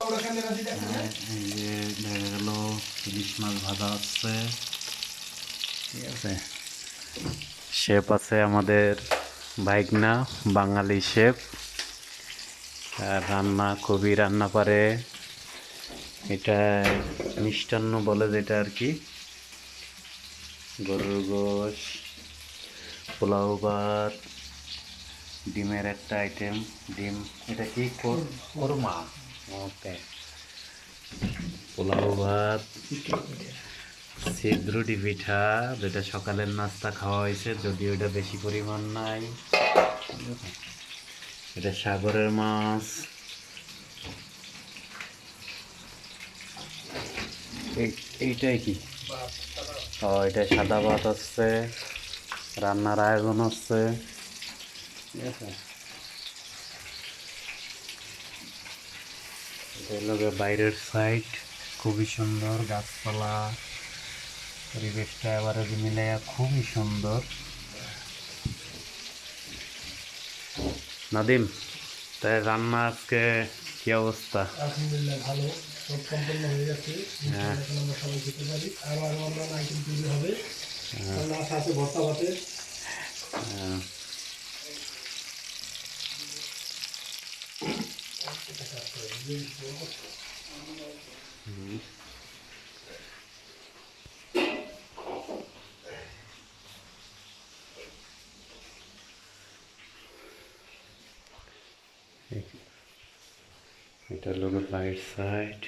এই যে দেখা গেল ইলিশ মাছ ভাজা হচ্ছে, ঠিক আছে। শেফ আছে আমাদের ভাইগনা, বাঙালি শেফ, আর রান্না খুবই রান্না পারে। এটা মিষ্টান্ন বলে যেটা আর কি, গরুর গোশ, পোলাও ভাত, ডিমের একটা আইটেম, ডিম এটা কি কোরমা, ওকে, পোলাও ভাত, সিদ্ধরুটি পিঠা যেটা সকালের নাস্তা খাওয়া হয়েছে, যদিও এটা বেশি পরিমাণ নাই। এটা সাগরের মাছ, এইটাই কি, ও এটা সাদা ভাত হচ্ছে, রান্নার আয়োজন হচ্ছে, ঠিক আছে। এটা হলো বাইরের সাইড, খুবই সুন্দর, গাছপালা, পরিবেশটা এবারে মিলে খুবই সুন্দর। নাদিম, তাই রান্না আজকে কি অবস্থা? আলহামদুলিল্লাহ ভালো, সব সম্পূর্ণ হয়ে গেছে। হ্যাঁ, এখন আমরা সবাই খেতে পারি। আরো অন্যান্য আইটেম তৈরি হবে। রান্না আছে ভর্তা ভাতে। এটা হলো বাইরের সাইড।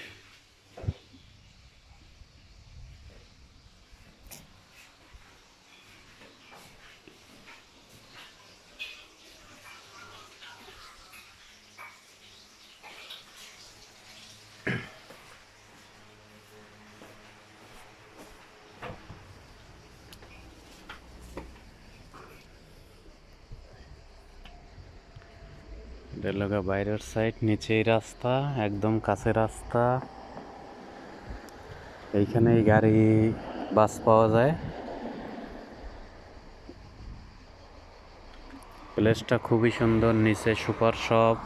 এটা হলো বাইরের সাইড, নিচেই রাস্তা, একদম কাছে রাস্তা। এইখানেই গাড়ি বাস পাওয়া যায়। প্লেসটা খুবই সুন্দর, নিচে সুপার শপ।